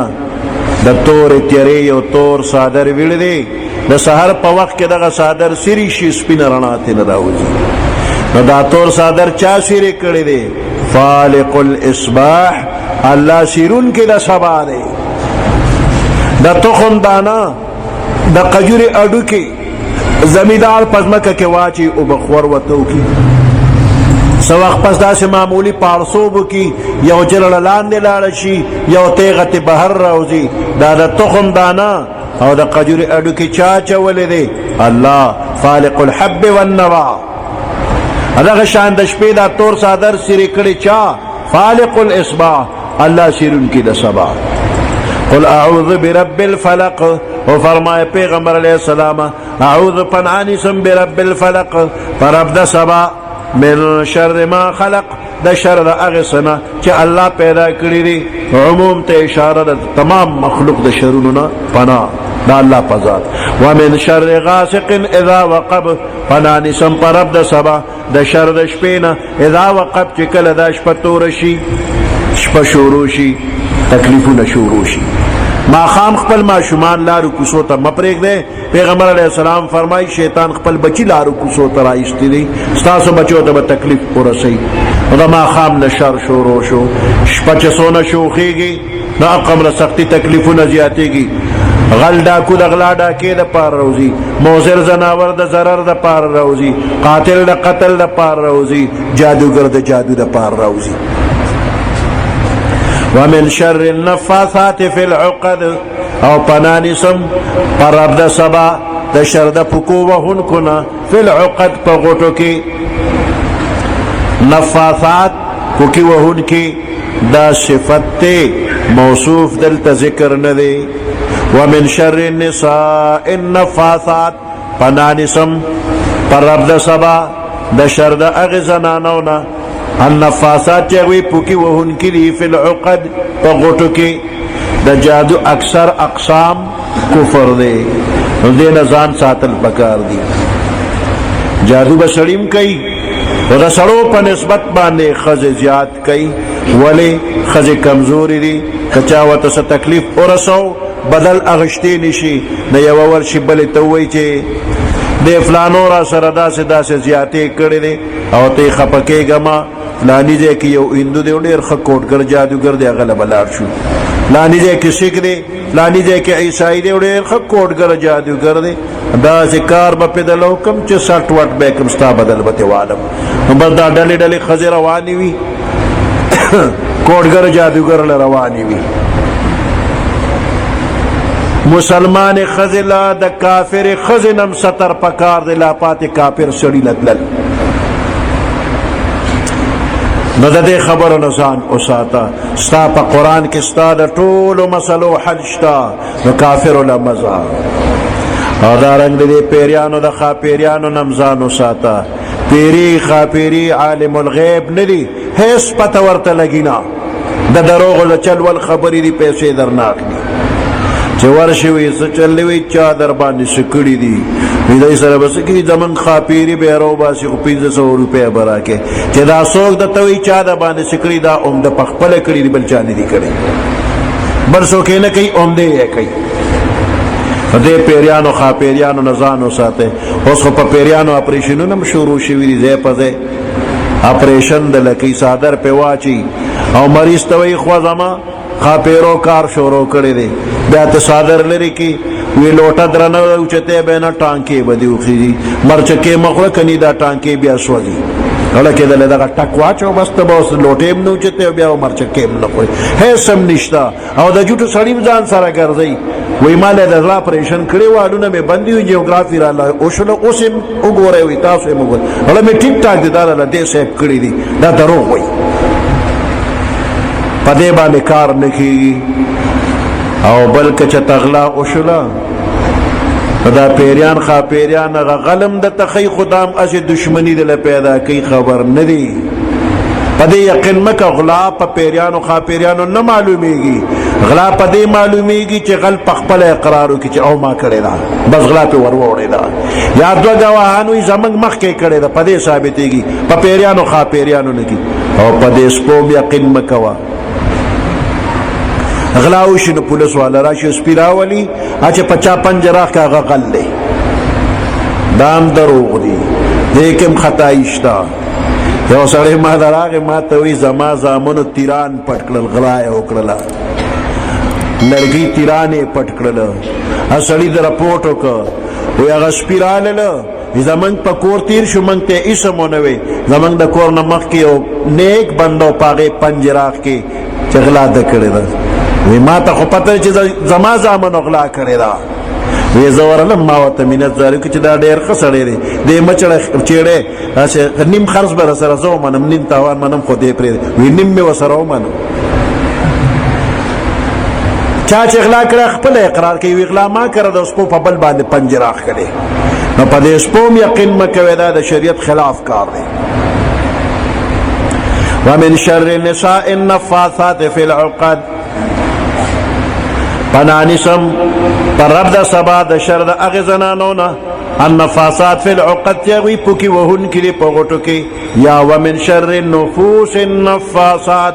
د تور تیرې یو تور صادر ویل دی، د سحر په وخت کې دغه صادر سری شي سپینه رڼا ترې راوځي. نو دا تور صادر چا سیرې کړی دی؟ فالق الاصباح، الله سیرون کې د سبا دی. د تخم دانا د قجوري اډوکې زمیدار پزمکه کې واچي او بخور وتو کی سوق پس دا سے معمولی پارسوبو کی یو جلل لاندے لارشی یو تیغت بہر روزی دا دا تخم دانا او دا قجور اڈو کی چاچا ولی دے اللہ فالق الحب والنوا. ادھا شان دشپی دا تور صادر سری کڑی چا فالق الاصباح، اللہ سیرن کی دا سبا. قل اعوذ برب الفلق او فرمائے پیغمبر علیہ السلام اعوذ پنانسم برب الفلق پرب د سبا من شر ما خلق د شر د اغسنا چې الله پیدا کړی دی عموم ته اشاره د تمام مخلوق د شرونو نه پناه دا الله پزاد ومن شر غاسق اذا وقب پنانسم پرب د سبا د شر د شپې نه اذا وقب چې کله د شپه تور شي شپه شروع شي تکلیفونه شروع شي ما خام خپل ماشومان لارو کوسو ته مپریک دی پیغمبر علیہ السلام فرمای شیطان خپل بچی لارو کوسو ته راایستی دی ستاسو بچو ته تکلیف ورسي دا ما خام نشر شروع شو شپه چسونه شوخیږي دا قمر سختی تکلیفونه زیاتېږي غل ډاکو د غلا ډاکې د پار روزي موزر زناور د ضرر د پار روزي قاتل د قتل د پار روزي جادوگر د جادو د پار روزي ومن شر النفاثات في العقد او پنانسم پر رب د سبا د شر د پکو وهن کنا فی العقد پا غوٹو کی نفاثات پکی وهن کی دا صفت تے موصوف دلتا ذکر ندے ومن شر النساء النفاثات پنانسم پر رب د سبا د شر د اغزنانونا النفاسات چاوی پوکی وہن کی دی فی العقد پا غوٹو کی دا جادو اکثر اقسام کفر دے دے نزان ساتل پکار دی جادو بسڑیم کئی و دا سڑو پا نسبت باندے خز زیاد کئی ولی خز کمزوری دی کچاوتا سا تکلیف ارسو بدل اغشتی نشی نیو ورشی بلی تووی چے دے فلانو را سردا سے دا سے زیادے کردے دے او تے خپکے گما لانی دے کی یو اندو دے اندیر خکوٹگر جادوگر دے اغلب لار شو لانی دے کی سکھ دے لانی دے کی عیسائی دے اندیر خکوٹگر جادوگر دے دا ذکار با پیدل حکم چے سٹ وٹ بیکم ستا بدل بتے والم بس دا ڈلی ڈلی خزی روانی وی کوٹگر جادوگر لروانی وی مسلمان خزلا دا کافر خزنم ستر پکار دے لا پاتے کافر سڑی لدلل نو دے خبر نزان اساتا ستا پا قرآن کی ستا دا طول مسلو حل شتا نو کافر لمزا او دا رنگ دے پیریانو دا خاپیریانو نمزان اساتا پیری خاپیری عالم الغیب ندی حیث پتا ورطا لگینا دا دروغ دا چل والخبری دی پیسے درناک دی چه ورشوی سچلوی چا در باندې سکڑی دی ویدای سر بسکی زمن خاپیری بیرو باسی خو 1500 روپے براکے چه دا سوک دا توی چا دا باندې سکڑی دا ام دا پخپل کری دی بل چانی دی کری بل سوکے نکی ام دے ہے کئی دے پیریانو خاپیریانو نزانو ساتے اس خو پا پیریانو اپریشنو نم شروع شوی دی زی پزے اپریشن دلکی سادر پہ واچی او مریض توی خوازما خاپیرو کار شروع کردے دے بیا تصادر لری کی وی لوٹا درنو اوچتے بینا ٹانکے بدی اخیدی مرچکے مخوڑا کنی دا ٹانکے بیا سوزی لکه دل دغه ټک واچو بس ته اوس لوټې هم نه اوچته بیا مرچکې هم نه خوري هیڅ هم نشته او د جوټو سړی ځان سره ګرځي وی مال د غلا پریشن کړي واډونه مې بندي وي جیوګرافي را لا او شنو اوس هم وګورئ وي تاسو هم وګورئ ولا مې ټیک ټاک دي دا له دې سیب کړی دي دا دروغ وي پدې باندې کار نه کیږي او بلکې چې تغلا او شلا دا پیریان خا پیریان غلم د تخی خدام اس دشمنی دل پیدا کی خبر ندی پدې یقین مکه غلا په پیریان خا پیریان نه معلومیږي غلا پدې معلومیږي چې غل پخپل اقرارو کې چې او ما کړی دا بس غلا په ور وړی دا یا دو غواهانو زمنګ مخ کې کړی دا پدې ثابتېږي په پیریان خا پیریان نه کی او پدې سپو یقین مکوا غلاوشی نو پولیس والا راشی سپیراولی اچھے پچا پنجراخ کا غل لے دام دروغ دی دیکم خطایشتا یو سڑے ما دراغ ما توی زما زامنو تیران پٹکلل غلائے اکڑلا لرگی تیرانے پٹکلل اسڑی در رپورٹو کا وی اغا سپیرالل زمنگ پا کور تیر شو منگ تے اسمو نوے زمنگ دا کور نمخ کی نیک بندو پاگے پنجراخ کی چغلا دکڑی دا وی ما تا خو پتر چی زما زامن اغلا کرے دا وی زورلم ما وطا منت زاریو کچی دا دیر خسڑے دی مچڑ چیڑے نیم خرص بر سر زو منم نیم تاوان منم خود دی پرے وی نیم میں وسرو منم چا چې اغلا کړه خپل اقرار کوي اغلا ما کړه د سپو په بل باندې پنجه راخلي نو په دې سپو یقین مکوي دا د شریعت خلاف کار دی. ومن شر النساء النفاثات في العقد پنانسم پر رب د سبا د شر د هغې زنانو نه النفاثات فی العقد چې هغوی پوکي وهونکي دي په غوټو کې یا ومن شر النفوس النفاثات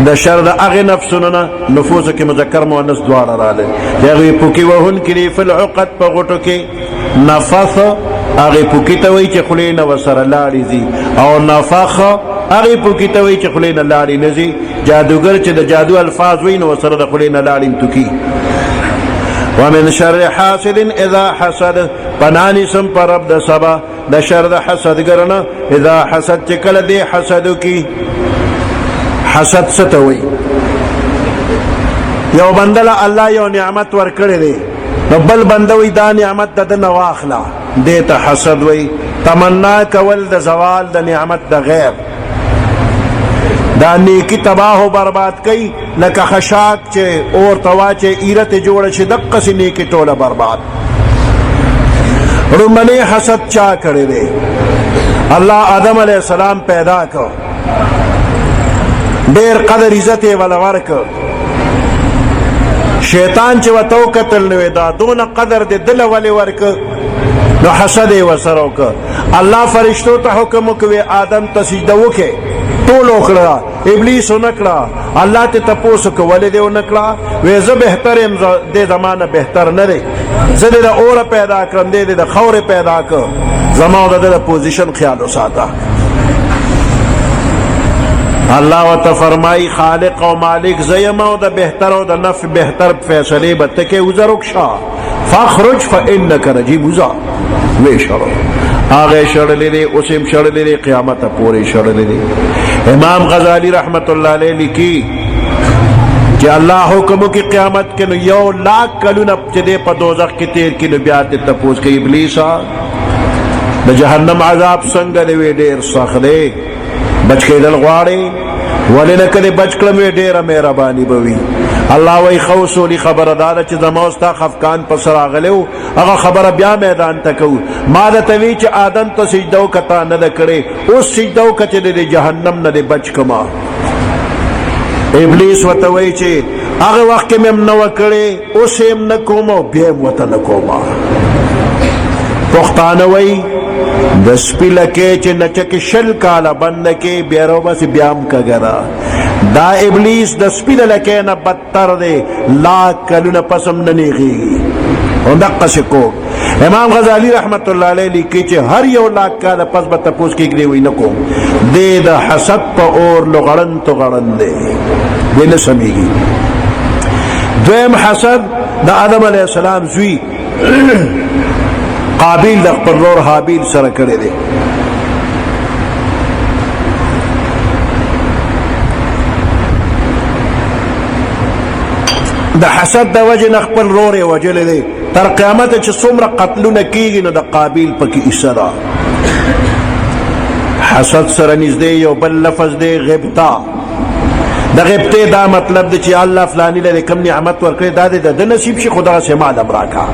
د شر د هغې نفسونو نه نفوسو کې مذکر مؤنث دواړه راغلي چې هغوی پوکي وهونکي دي فی العقد په غوټو کې. نفث هغې پوکي ته وایي چې خولې نه ورسره لاړې ځي او نفخ هغې پوکي ته وایي چې خولې نه لاړې نه ځي. جادوګر چې د جادو الفاظ وایي نو ورسره د خولې نه لاړې توکي. ومن شر حاسد اذا حسد پنانسم پر رب د سبا د شر د حسدګر نه اذا حسد چې کله دی حسدو کی. حسد څه ته وایي؟ یو بنده له الله یو نعمت ورکړی دی نو بل بنده وایي دا نعمت د ده نه واخله دې ته حسد وایي. تمنا کول د زوال د نعمت د غیر دا نیکی تباہ و برباد کئی لکه خشاک چې اور توا چې ایرت جوړ شي دقسې نیکی ټوله برباد. رمنی حسد چا کړی دی؟ الله آدم علیہ السلام پیدا کړ ډیر قدر عزت یې ولا ورکړ. شیطان چې ورته وکتل نو دا دونه قدر دې دله ولې ورکړ نو حسد یې ورسره وکړ. الله فرشتو ته حکم وکړ آدم ته سجده وکړي ټول وکړه ابلیس ونکړه. الله ته تپوس وکړه ولې دې ونکړه؟ وی زه بهتر یم دې زمانه بهتر نه دی زه دې د اوره پیدا کړم دې د خاورې پیدا کړ زما د ده د پوزیشن خیال وساته. الله ورته فرمایي خالق او مالک زه یم او د بهتر او د نفع بهتر فیصلې به ته کوې وزه رکشه فاخرج فانک رجیم وزه وی شړو هغه شړلې دی اوس هم شړلې دی قیامت پورې شړلې دی. امام غزالی رحمت الله علیه لیکي چې الله حکم وکړي قیامت کې نو 1,00,000 کلونه چې دی په دوزخ کې تیر کړي نو بیا ته تپوس کوي ابلیسه د جهنم عذاب څنګه دی؟ وی ډېر سخت دی بچ کېدل غواړې ولې نه کړې بچ کړم وی ډېره مهرباني به وي. الله وی خو اصولي خبره دا چې زما ستا خفقان په سر راغلی و هغه خبره بیا میدان ته کوو. ما درته وی چې آدم ته سجده وکړه نه ده کړې اوس سجده وکړه چې د جهنم نه دې بچ کما. ابلیس ورته وایي چې هغه وخت کې مې هم نه وه کړې اوس یې هم نه کوم او بیا یې ورته نه کومه. پښتانه وایي د سپي لکې چې نچکې 20 کاله بند نه کې بیا روباسې بیا هم کږه دا ابلیس د سپي د لکې نه بدتر دی 1,00,000 کلونه پس هم نه نیغېږي همدقسې کوږ. امام غزالی رحمت الله علیه لیکي چې هر 1,00,000 کاله پس به تپوس کېږي وی نه کوم دی د حسد په اور لغړن تو غړن دی دی نه سمیږي. دویم حسد د آدم علیه السلام زوی قابیل د خپل ورور حابیل سره کړی دی. د حسد د وجې نه خپل ورور یې وژلی دی تر قیامته چې څومره قتلونه کېږي نو د قابیل پکې حصه ده. حسد سره نږدې یو بل لفظ دی غبطه. د غبطې دا مطلب دی چې الله فلاني له کوم نعمت ورکړی دا دی د ده نصیب شي خو دغسې مال هم راکړه.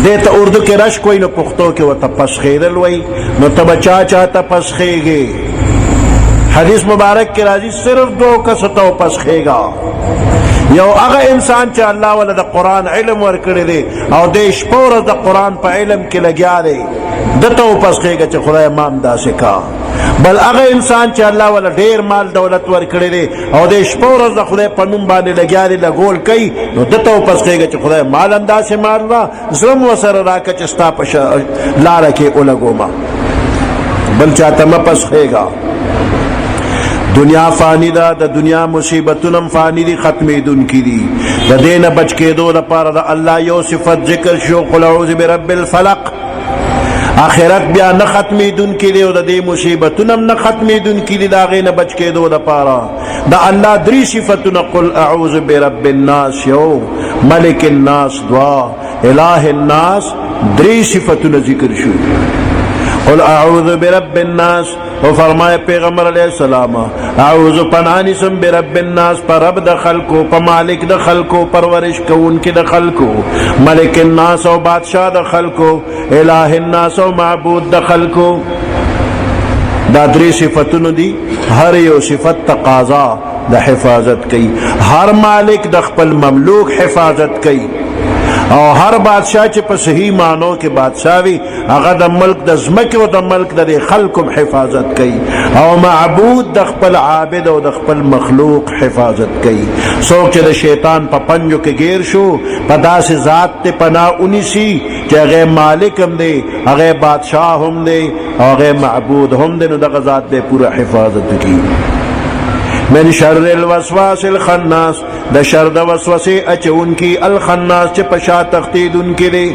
دې ته اردو کې رشک وایي نو پښتو کې ورته پسخېدل وایي نو ته به چا ته پسخېږې؟ حدیث مبارک کې راځي صرف 2 کسو ته پسخېږه. یو هغه انسان چې الله ولا د قرآن علم ورکړی دی او د شپه ورځ د قرآن په علم کې لګیا دی ده ته وپسخېږه چې خدای ما هم داسې کا. بل هغه انسان چې الله ولا ډېر مال دولت ورکړی دی او د شپه ورځ د خدای په نوم باندې لګیا دی لګول کوي نو ده ته وپسخېږه چې خدای مال هم داسې مال را زړه م ورسره راکړه چې ستا په لاره کې ولګومه بل چاته مه پسخېږه. دنیا فانی ده د دنیا مصیبتونه هم فانی دي ختمېدونکي دي. د دې نه بچ کېدو لپاره د الله یو صفت ذکر شو قل اعوذ برب الفلق. آخرت بیا نه ختمېدونکي دی او د دې مصیبتونه هم نه ختمېدونکي دي. د هغې نه بچ کېدو لپاره د الله 3 صفتونه قل اعوذ برب الناس یو، ملک الناس 2، اله الناس 3 صفتونه ذکر شو. قل اعوذ برب الناس، او فرمائے پیغمبر علیہ السلام اعوذ پنانسم برب الناس، پر رب د خلقو، پر مالک د خلقو، پرورش کون کی د خلقو، ملک الناس او بادشاہ د خلقو، الہ الناس او معبود د خلقو. دا درې صفتونه دي، هر یو صفت تقاضا د حفاظت کوي. هر مالک د خپل مملوک حفاظت کوي، او هر بادشاہ چې په صحیح معنو کې بادشاہ وي هغه د ملک د ځمکې او د ملک د خلکو حفاظت کوي، او معبود د خپل عابد او د خپل مخلوق حفاظت کوي. څوک چې د شیطان په پنجو کې گیر شو په داسې ذات ته پناه ونیسي چې هغه مالک هم دی، هغه بادشاہ هم دی، او هغه معبود هم دی، نو دغه ذات به پوره حفاظت کوي. من شر الوسواس الخناس، د شر د وسوسه اچون کی، الخناس چې پشا تختیدون کی دی.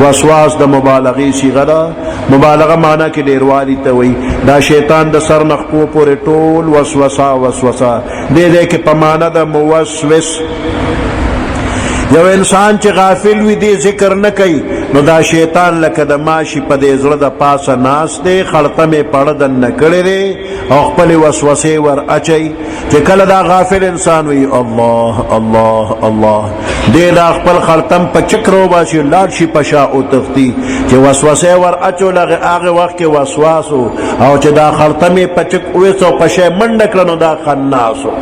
وسواس د مبالغه صيغه ده، مبالغه معنی کې ډیروالی ته وای. دا شیطان د سر نخپو پورې ټول وسوسه وسوسه دې کې په معنی د موسوس. یو انسان چې غافل وي دی ذکر نه کوي، نو دا شیطان لکه د ماشي په دې زړه د پاسه ناس دی، خړطه مې پړه دننه کړې دی او خپل وسوسې ور اچي. چې کله دا غافل انسان وي الله الله الله دی دا خپل خړطم په چکرو باشي لاړ شي په شا او تختی، چې وسوسې ور اچو لغه هغه وخت کې وسواسو، او چې دا خړطه مې په چک وېسو په شی منډه کړنو دا خناسو.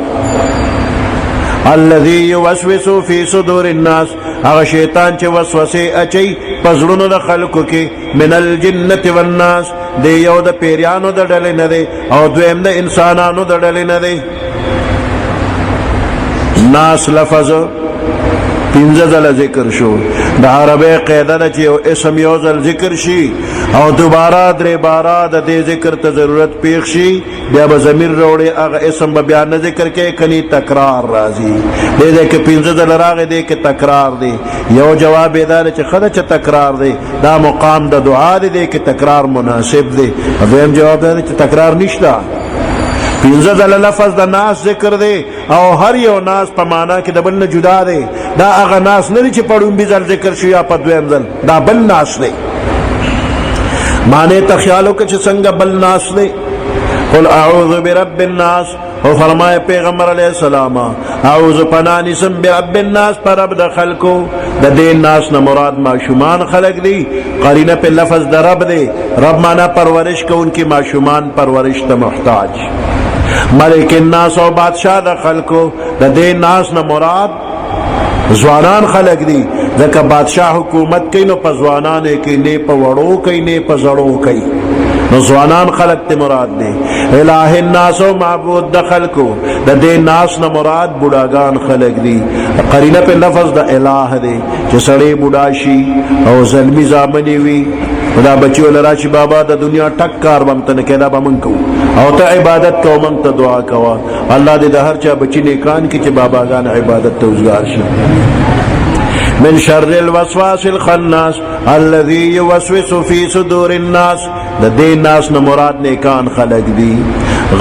الذي يوسوس في صدور الناس، هغه شیطان چې وسوسه اچي پزړونو د خلکو کې، من الجنه والناس، دی یو د پیریانو د ډلې نه دی او دویم د انسانانو د ډلې نه دی. ناس لفظ پنځه ځله ذکر شو. د عربی قاعده ده چې یو اسم یو ځل ذکر شي او دوباره درې باره د دې ذکر ته ضرورت پیښ شي، بیا به ضمیر راوړي، هغه اسم به بیا نه ذکر کوي، کني تکرار راځي. دې کې پنځه ځله راغی، دې کې تکرار دی. یو جواب یې دا چې خدای چې تکرار دی دا مقام د دعا دی، دې کې تکرار مناسب دی. دویم جواب دا چې تکرار نشته. پنځه ځله لفظ د ناس ذکر دی، او هر یو ناس په معنا کې د بل نه جدا دی. دا هغه ناس نه دی چې په لومبي ځل ذکر شي یا په دویم ځل، دا بل ناس دی. معنی ته خیال وکړه چې څنګه بل ناس دی. قل اعوذ برب الناس، او فرمائے پیغمبر علیہ السلام اعوذ پناہ نسم برب الناس، پر رب د خلقو. د دې ناس نه مراد معشومان خلق دی، قرینه په لفظ د رب دی. رب معنی پرورش کوونکی، معشومان پرورش ته محتاج. ملک الناس او بادشاہ د خلقو، د دې ناس نه مراد ځوانان خلق دی، ځکه بادشاہ حکومت کوي نو په ځوانانو کې نه په وړو کوي نه په زړو کوي، نو ځوانان خلق ته مراد دی. الہ الناس او معبود د خلقو، د دې ناس نه مراد بوډاګان خلق دی. قرینه په لفظ د الہ دی چې سړی بوډا شي او زلمی زامنی وي، دا بچیو لرا چې بابا د دنیا ټک کار بمته نه کېدا به من کوو، او ته عبادت کو من ته دعا کوا. الله دې د هر چا بچی نیکان کی چې باباګان عبادت ته وزګار شي. من شر الوسواس الخناس الذي يوسوس في صدور الناس، د دې ناس نه مراد نیکان خلق دی.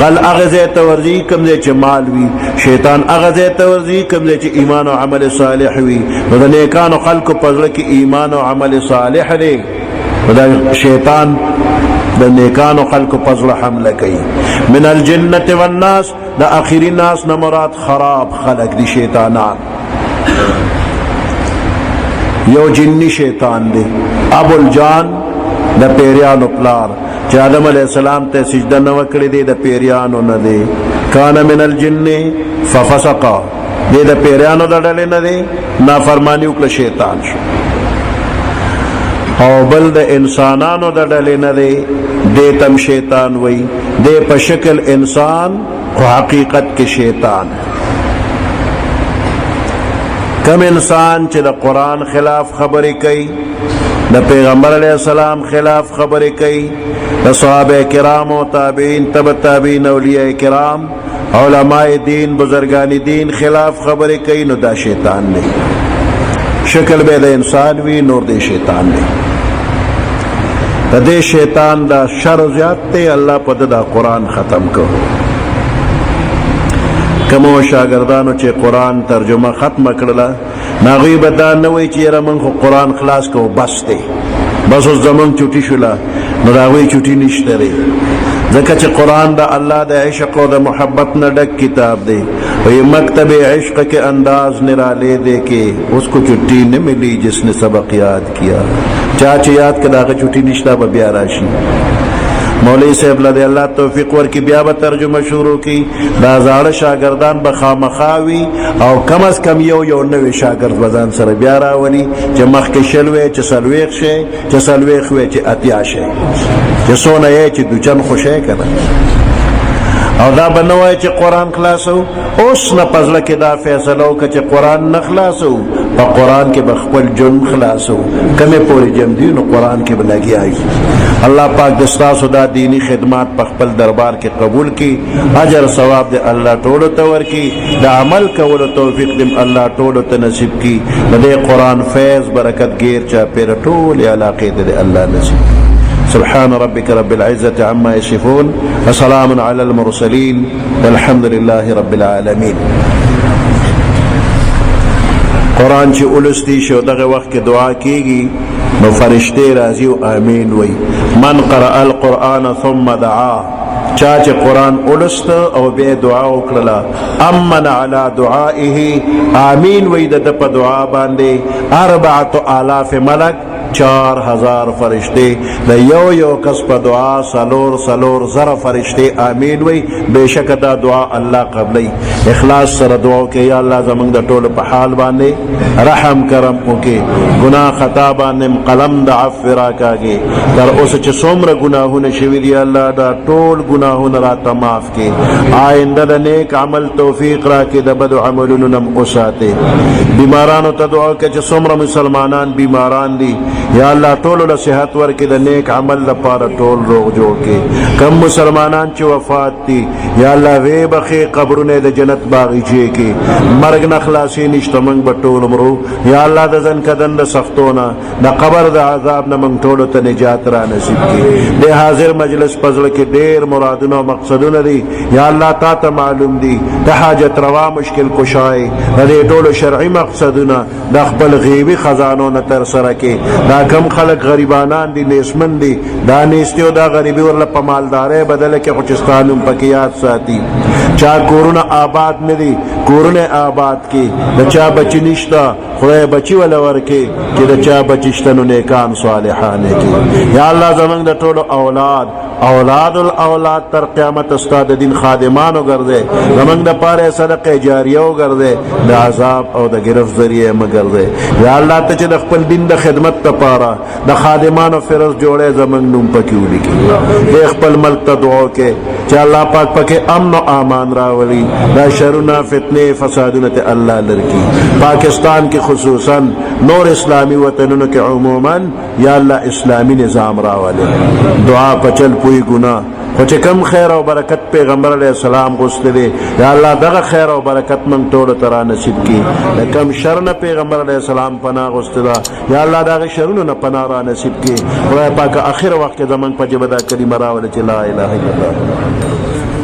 غل اغزه تورزی کمزه چې مال وی، شیطان اغزه تورزی کمزه چې ایمان او عمل صالح وی. نو د نیکانو خلق پزړه کې ایمان او عمل صالح دی، دا شیطان د نیکانو خلق پزړه حمله کوي. من الجنه والناس، د اخری ناس نه مراد خراب خلق دی، شیطانان. یو جنی شیطان دی، ابو الجان د پیریانو پلار چې آدم علیہ السلام ته سجده نه وکړي دی، د پیریانو نه دی. کان من الجن ففسق، دی د پیریانو د ډلې نه دی، نافرمانی وکړه شیطان شو. او بل د انسانانو د ډلې نه دی، دی تم شیطان وی، دی په شکل انسان خو حقیقت کې شیطان. کم انسان چې د قرآن خلاف خبرې کوي، د پیغمبر علیہ السلام خلاف خبرې کوي، د صحابه کرام او تابعین تبع تابعین اولیاء کرام علماء دین بزرگان دین خلاف خبرې کوي، نو دا شیطان دی. شکل به د انسان وی، نور دی شیطان دی. د دې شیطان دا شر زیات دی، الله په دا قرآن ختم کو. کمو شاگردانو چې قرآن ترجمه ختم کړله، ناغوی به دا نه وایي چې یاره من خو قرآن خلاص کو بس دی، بس اوس زمونږ چوټي شوله نو د هغوی چوټي نشته دی ځکه چې قرآن د الله د عشق او د محبت نه ډک کتاب دی وی مکتب عشق کے انداز نرالے دے کے اس کو چھٹی نہ ملی جس نے سبق یاد کیا چاچ یاد کے داغه چھٹی نشتا به بیا راشي مولوی صاحب لدی الله توفیق ورکی بیا به ترجمه شروع کی دا زاړه شاګردان به خامخاوي او کم از کم یو نوی شاګرد وزن سره بیا راولي چې مخکې شلوي چې سلويخ شي چې سلويخ وي چې اتیا شي چې سونه یې چې دوچن خوشی کنه او دا بنوای چې قرآن خلاصو اوس نه پزله کې دا فیصله وکړه چې قرآن نه خلاصو په قرآن کې به خپل جن خلاصو کمې پورې جم دي نو قرآن کې به لګیا الله پاک د ستاسو دا دینی خدمات په خپل دربار کې قبول کړي اجر ثواب دې الله ټولو ته ورکړي د عمل کولو توفیق دې الله ټولو ته نصیب کړي د دې قرآن فیض برکت غیر چا پیر ټول علاقې دې الله نصیب سبحان ربك رب العزة عما يصفون وسلام على المرسلين والحمد لله رب العالمين قرآن چې اولستی شو دغه وخت کې دعا کیږي نو فرشتي راځي او امين وي من قرأ القرآن ثم دعا چا چې قرآن اولست او بیا دعا وکړه امن على دعائه امين وي د په دعا باندې 4000 ملک 4000 فرشتے دا یو کس پا دعا سلور زر فرشتے آمین وی بیشک دا دعا اللہ قبلی اخلاص سر دعاو کہ یا اللہ زمان دا طول پا حال باندے رحم کرم اوکے گناہ خطا باندے قلم دا عفرا کاگے در اس چھ سومر گناہون شوید یا اللہ دا طول گناہون را تماف کے آئندہ دا نیک عمل توفیق را کے دا بدو عملون نم اساتے بیمارانو تا دعا کہ چھ سومر مسلمانان بیماران دی یا اللہ ټولو له صحت ورکړي د نیک عمل لپاره ټول روغ جوړ کړي کم مسلمانان چې وفات دي یا الله وی بخي قبرونه د جنت باغچې کې مرګ نه خلاصي نشته موږ به ټول مرو یا الله د ځن کدن د سختونه د قبر د عذاب نه موږ ټولو ته نجات را نصیب کړي د حاضر مجلس پزړه کې ډېر مرادونه او مقصدونه دي یا الله تا ته معلوم دي د حاجت روا مشکل کشای د ټولو شرعي مقصدونه د خپل غیبی خزانو نه تر سره کې دا کم خلق غریبانان دی نیسمن دی دا نیستیو دا غریبی ورلا پا مالداره بدل کے خوچستانم پکیات ساتی چا کورون آباد ندی کورون آباد کی دا چا بچی نشتا خدای بچی والا ورکی کہ دا چا بچشتنو نیکان صالحانے کی یا اللہ زمان دا طول اولاد الاولاد تر قیامت استاد دین خادمانو گردے زمان دا پارے صدق جاریو گردے دا عذاب او دا گرفت ذریعے مگردے یا اللہ تا چا دا خپل دین دا خدمت تا پارا دا خادمانو فرز جوڑے زمان نوم پکیو لکی دے خپل ملک تا دعو کے چا اللہ پاک پاکے امن و آمان راولی دا شرونا فتنے فسادونت اللہ لرکی پاکستان کی خصوصاً نور اسلامی وطنوں کے عموماً یا اللہ اسلامی نظام راولے دعا پچل پوئی گناہ خوچے کم خیر و برکت پیغمبر علیہ السلام غسل دے یا اللہ دغا خیر و برکت من توڑ ترا نصیب کی کم شرن پیغمبر علیہ السلام پناہ غسل دا یا اللہ دغا شرن پناہ را نصیب کی خدای پاک آخر وقت زمان پا جبدا کلمہ راولے لا الہ الا اللہ